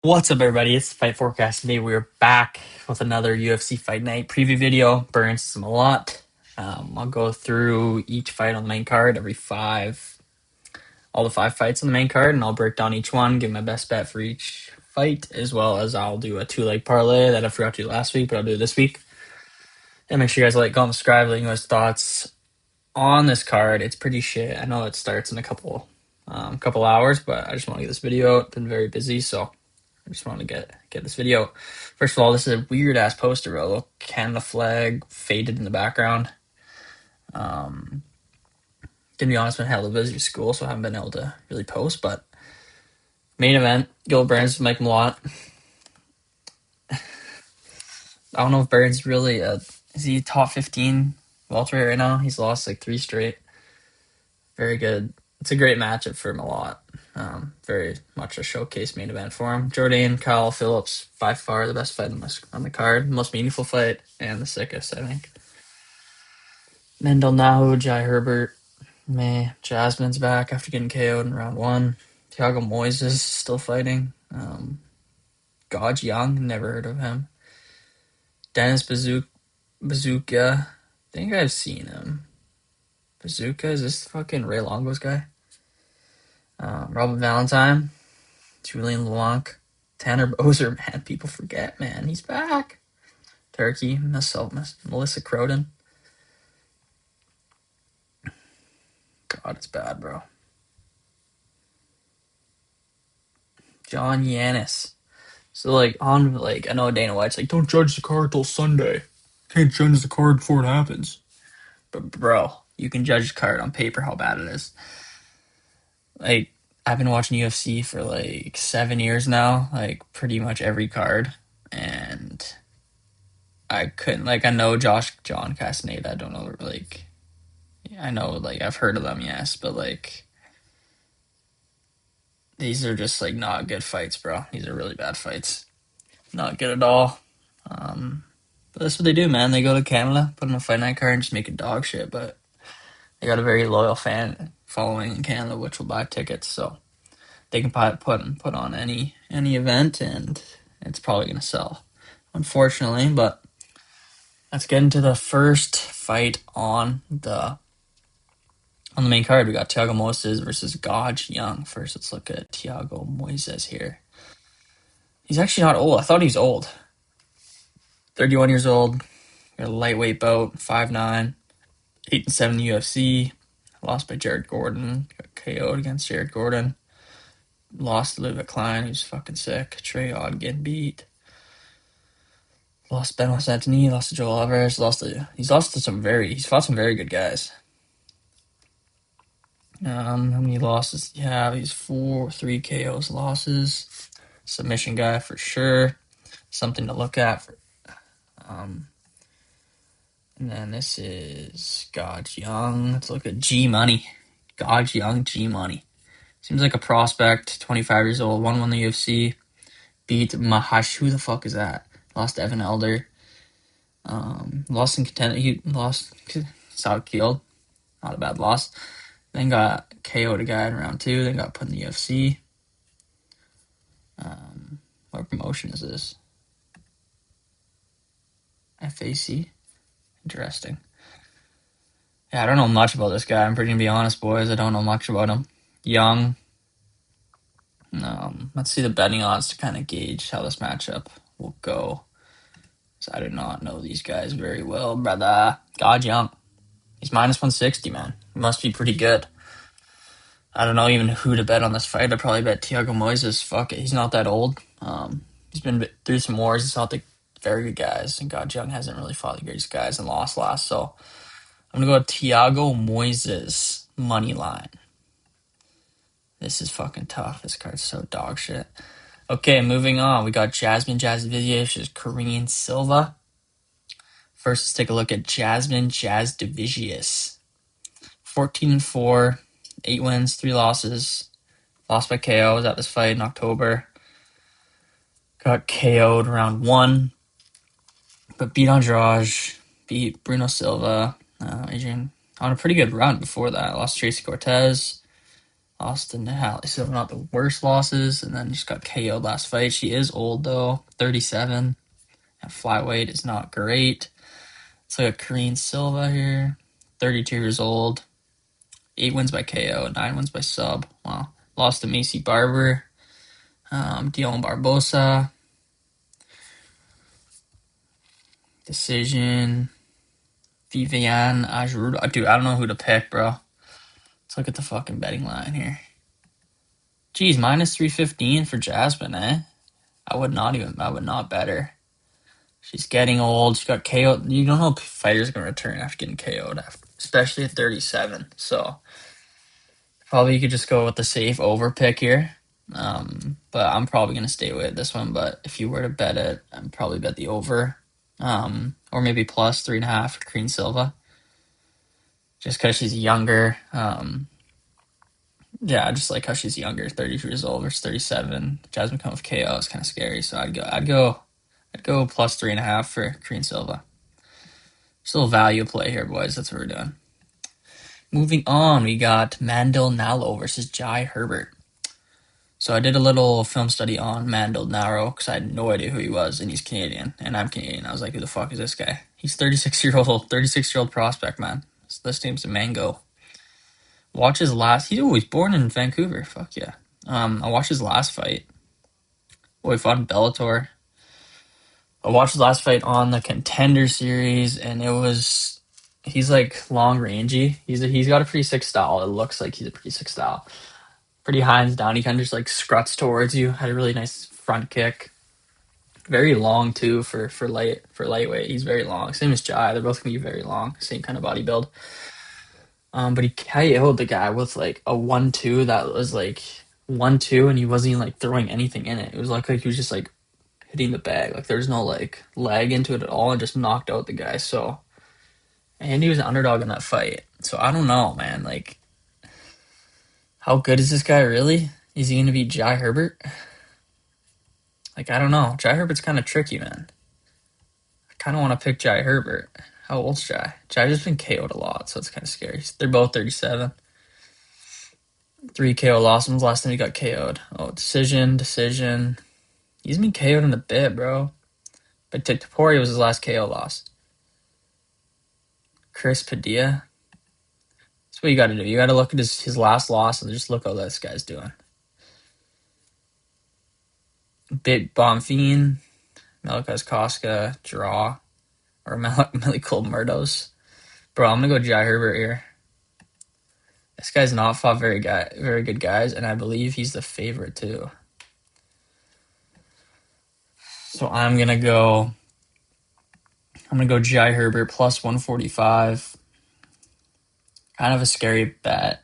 What's up, everybody? It's the Fight Forecast. Today we're back with another UFC Fight Night preview video. Burns Malott. I'll go through each fight on the main card, all the five fights on the main card, and I'll break down each one, give my best bet for each fight, as well as I'll do a two-leg parlay that I forgot to do last week, but I'll do it this week. And make sure you guys like, comment, subscribe, let me know guys' thoughts on this card. It's pretty shit. I know it starts in a couple hours, but I just want to get this video out. Been very busy, so I just want to get this video. First of all, this is a weird ass poster, bro. Look, Canada flag faded in the background. To be honest, I've been hella busy at school, so I haven't been able to really post. But main event, Gilbert Burns, Mike Malott. I don't know if Burns really is he top 15 welterweight right now. He's lost like 3 straight. Very good. It's a great matchup for Malott. Very much a showcase main event for him. Jourdain, Kyle, Phillips, by far the best fight on the card. Most meaningful fight and the sickest, I think. Mandel, Nallo, Herbert. Josiane's back after getting KO'd in round 1. Thiago Moisés is still fighting. Young, never heard of him. Dennis Bazooka. I think I've seen him. Bazooka, is this fucking Ray Longo's guy? Robert Valentine, Julian LeBlanc, Tanner Boser, man, people forget, man, he's back. Turkey, Melissa Croden. God, it's bad, bro. John Yanis. So, I know Dana White's like, don't judge the card till Sunday. Can't judge the card before it happens. But, bro, you can judge the card on paper how bad it is. Like, I've been watching UFC for, 7 years now, pretty much every card. And I couldn't, I know John Castaneda. I don't know, I know, I've heard of them, yes. But, these are just, not good fights, bro. These are really bad fights. Not good at all. But that's what they do, man. They go to Canada, put in a fight night card, and just make it dog shit. But they got a very loyal fan following in Canada, which will buy tickets, so they can put on any event, and it's probably gonna sell, unfortunately. But let's get into the first fight on the main card. We got Thiago Moisés versus Young. First, let's look at Thiago Moisés here. He's actually not old. I thought he was old. 31 years old. Got a lightweight bout, 5'9", 8-7 in the UFC. Lost by Jared Gordon. Got KO'd against Jared Gordon. Lost to Ludwig Klein, who's fucking sick. Trey Odd getting beat. Lost Benoit Santini. Lost to Joel Alvarez. He's fought some very good guys. How many losses do you have? He's 3 KOs losses. Submission guy for sure. Something to look at. And then this is Young. Let's look at G Money. Young, G Money. Seems like a prospect, 25 years old, won the UFC, beat Mahash. Who the fuck is that? Lost to Evan Elder. Lost in contender. He lost South Kield. Not a bad loss. Then got KO'd a guy in round 2. Then got put in the UFC. What promotion is this? FAC. Interesting. Yeah, I don't know much about this guy. I'm pretty gonna be honest, boys. I don't know much about him. Young. Let's see the betting odds to kind of gauge how this matchup will go. So I do not know these guys very well, brother. Young. He's minus 160, man. He must be pretty good. I don't know even who to bet on this fight. I'd probably bet Thiago Moisés. Fuck it. He's not that old. He's been through some wars. He's fought the very good guys. And Young hasn't really fought the greatest guys and lost last. So I'm going to go with Thiago Moisés money line. This is fucking tough. This card's so dog shit. Okay, moving on. We got Jasmine versus Karine Silva. First, let's take a look at Jasmine Jasudavicius. 14-4, 8 wins, 3 losses. Lost by KO. Was at this fight in October. Got KO'd round 1. But beat Andrade. Beat Bruno Silva. Adrian on a pretty good run before that. Lost Tracy Cortez. Lost to Nallo. So not the worst losses, and then just got KO'd last fight. She is old though, 37. And flyweight is not great. So I got Karine Silva here, 32 years old. 8 wins by KO, 9 wins by sub. Wow. Lost to Macy Barber, Dion Barbosa. Decision. Viviane Ajuda. Dude, I don't know who to pick, bro. Let's look at the fucking betting line here. Geez, minus 315 for Jasmine, eh? I would not bet her. She's getting old. She got KO'd. You don't know if fighters are going to return after getting KO'd, especially at 37. So probably you could just go with the safe over pick here. But I'm probably going to stay with this one. But if you were to bet it, I'd probably bet the over. Or maybe plus 3.5 for Karine Silva. Just because she's younger. Yeah, I just like how she's younger, 32 years old versus 37. Jasmine coming with KO is kind of scary. So I'd go plus 3.5 for Karine Silva. Still a value play here, boys. That's what we're doing. Moving on, we got Mandel Nallo versus Jai Herbert. So I did a little film study on Mandel Nallo because I had no idea who he was, and he's Canadian, and I'm Canadian. I was like, who the fuck is this guy? He's 36-year-old prospect, man. This name's a mango. Watch his last. He's born in Vancouver. Fuck yeah. I watched his last fight. Boy, he fought in Bellator. I watched his last fight on the Contender Series, and he's like long rangey. He's got a pretty sick style. It looks like he's a pretty sick style. Pretty hands down. He kind of just like struts towards you. Had a really nice front kick. Very long too for lightweight. He's very long. Same as Jai. They're both gonna be very long. Same kind of body build. But he KO'd the guy with like a 1-2 that was like 1-2, and he wasn't even like throwing anything in it. It was like he was just like hitting the bag. Like there's no like lag into it at all, and just knocked out the guy. So, and he was an underdog in that fight. So I don't know, man. Like, how good is this guy really? Is he gonna beat Jai Herbert? Like, I don't know. Jai Herbert's kind of tricky, man. I kind of want to pick Jai Herbert. How old's Jai? Jai's just been KO'd a lot, so it's kind of scary. They're both 37. 3 KO losses last time he got KO'd. Oh, decision. He's been KO'd in a bit, bro. But Tapology was his last KO loss. Chris Padilla. That's what you got to do. You got to look at his last loss and just look how this guy's doing. Bit Bonfim, Malakas Koska, Draw, or Melikol Murdos. Bro, I'm going to go Jai Herbert here. This guy's not fought very good guys, and I believe he's the favorite too. So I'm gonna go Jai Herbert plus 145. Kind of a scary bet.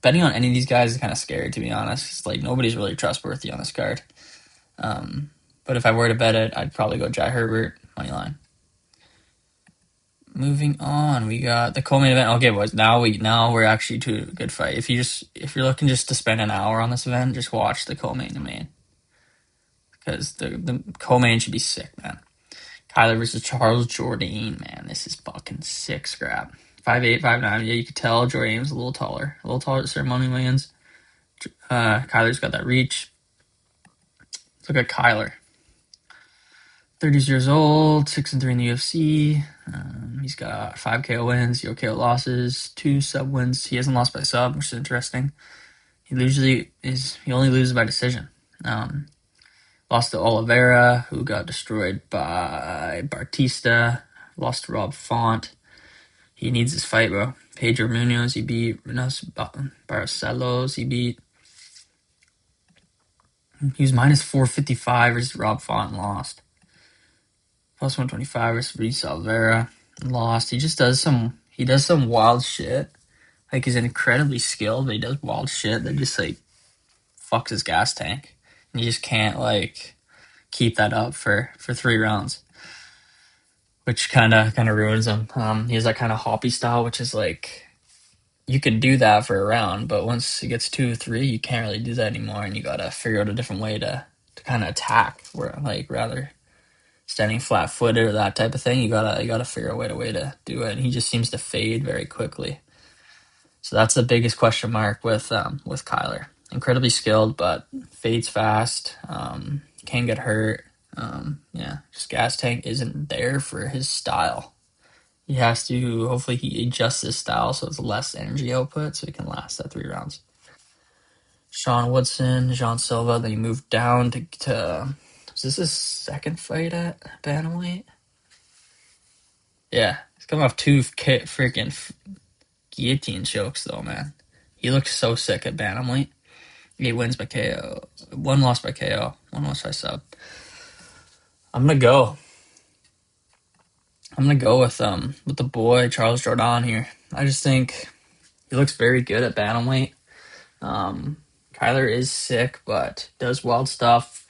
Betting on any of these guys is kind of scary, to be honest. It's like nobody's really trustworthy on this card. But if I were to bet it, I'd probably go Jai Herbert money line. Moving on, we got the co-main event. Okay, boys, now we're actually to a good fight. If you're looking just to spend an hour on this event, just watch the co-main event, because the co-main should be sick, man. Kyler versus Charles Jourdain, man, this is fucking sick scrap. 5'8", 5'9". Yeah, you could tell Jourdain was a little taller than Ceremony Williams. Kyler's got that reach. Let's look at Kyler. 30 years old, 6-3 in the UFC. He's got 5 KO wins, 0 KO losses, 2 sub wins. He hasn't lost by sub, which is interesting. He only loses by decision. Lost to Oliveira, who got destroyed by Batista. Lost to Rob Font. He needs this fight, bro. Pedro Munoz, he beat. Renos Barcelos, he beat. He was minus 455 versus Rob Font and lost. Plus 125 versus Reese Oliveira, lost. He does some wild shit. Like, he's incredibly skilled, but he does wild shit that just, like, fucks his gas tank. And you just can't, like, keep that up for 3 rounds. Which kind of ruins him. He has that kind of hoppy style, which is, like, you can do that for a round, but once it gets 2 or 3, you can't really do that anymore, and you gotta figure out a different way to kind of attack, where, like, rather standing flat-footed or that type of thing, you gotta figure out a way to do it. And he just seems to fade very quickly. So that's the biggest question mark with Kyler. Incredibly skilled, but fades fast. Can get hurt. Just gas tank isn't there for his style. He has to, hopefully he adjusts his style so it's less energy output so he can last that 3 rounds. Sean Woodson, Jean Silva, then he moved down to is this his second fight at Bantamweight? Yeah, he's coming off 2 freaking guillotine chokes though, man. He looked so sick at Bantamweight. 8 wins by KO, 1 loss by KO, 1 loss by sub. I'm gonna go with the boy Charles Jourdain here. I just think he looks very good at Bantamweight. Kyler is sick, but does wild stuff.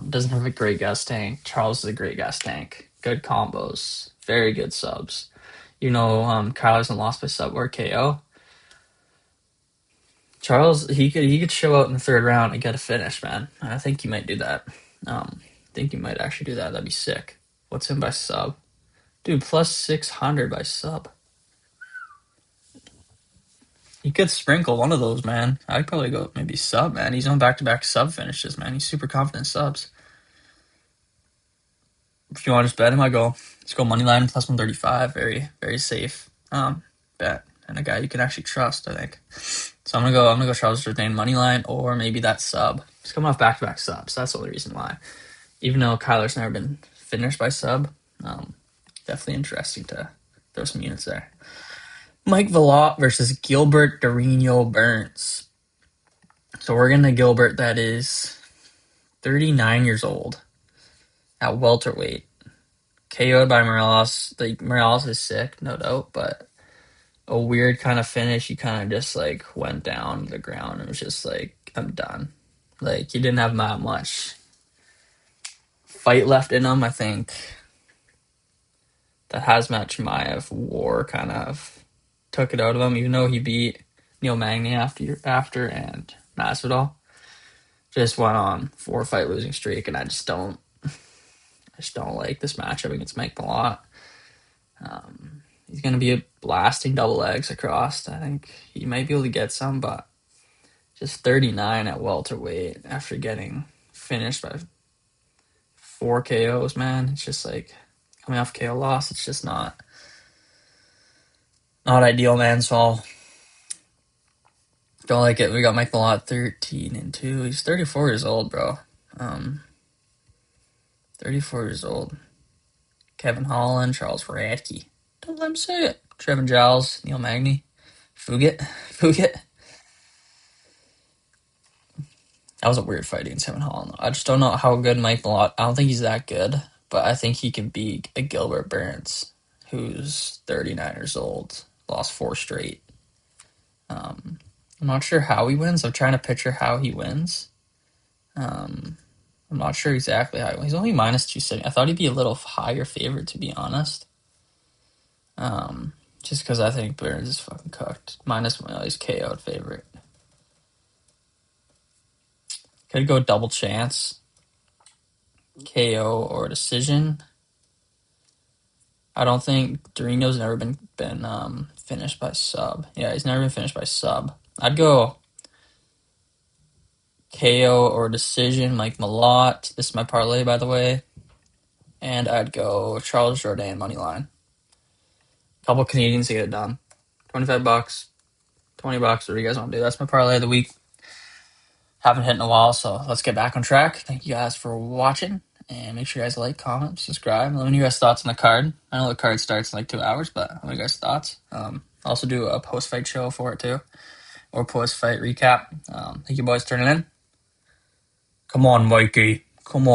Doesn't have a great gas tank. Charles is a great gas tank. Good combos. Very good subs. Kyler hasn't lost by sub or KO. Charles, he could show out in the 3rd round and get a finish, man. I think he might do that. I think he might actually do that. That'd be sick. What's him by sub? Dude, plus 600 by sub. He could sprinkle one of those, man. I'd probably go maybe sub, man. He's on back-to-back sub finishes, man. He's super confident subs. If you want to just bet him, let's go money line plus 135. Very, very safe bet. And a guy you can actually trust, I think. So I'm gonna go Charles Jourdain money line or maybe that sub. He's coming off back-to-back subs. That's the only reason why. Even though Kyler's never been finished by sub, definitely interesting to throw some units there. Mike Malott versus Gilbert Burns. So we're getting a Gilbert that is 39 years old at welterweight. KO'd by Morelos. Morelos is sick, no doubt, but a weird kind of finish. He kind of just went down to the ground and was just I'm done. He didn't have that much fight left in him. I think that Hazmat Chimaev war kind of took it out of him, even though he beat Neil Magny after and Masvidal. Just went on 4-fight losing streak, and I just don't like this matchup against Mike Malott. He's going to be blasting double legs across. I think he might be able to get some, but just 39 at welterweight after getting finished by 4 KOs, man. It's just coming off KO loss. It's just not ideal, man. So don't like it. We got Mike Malott 13-2. He's 34 years old, bro. 34 years old. Kevin Holland, Charles Radke. Don't let him say it. Trevin Giles, Neil Magny, Fugit. That was a weird fight against Kevin Holland. I just don't know how good Mike Malott. I don't think he's that good, but I think he can beat a Gilbert Burns, who's 39 years old, lost 4 straight. I'm not sure how he wins. I'm trying to picture how he wins. I'm not sure exactly how he wins. He's only minus 270. I thought he'd be a little higher favorite, to be honest. Just because I think Burns is fucking cooked. Minus 1, he's KO'd favorite. Could go double chance. KO or decision. I don't think Dorino's never been finished by sub. Yeah, he's never been finished by sub. I'd go KO or decision, Mike Malott. This is my parlay, by the way. And I'd go Charles Jourdain money line. Couple Canadians to get it done. $25, $20. What do you guys want to do? That's my parlay of the week. Haven't hit in a while, so let's get back on track. Thank you guys for watching. And make sure you guys like, comment, subscribe. Let me know your guys' thoughts on the card. I know the card starts in 2 hours, but let me know your guys' thoughts. I'll also do a post-fight show for it too. Or post-fight recap. Thank you boys for turning in. Come on, Mikey. Come on.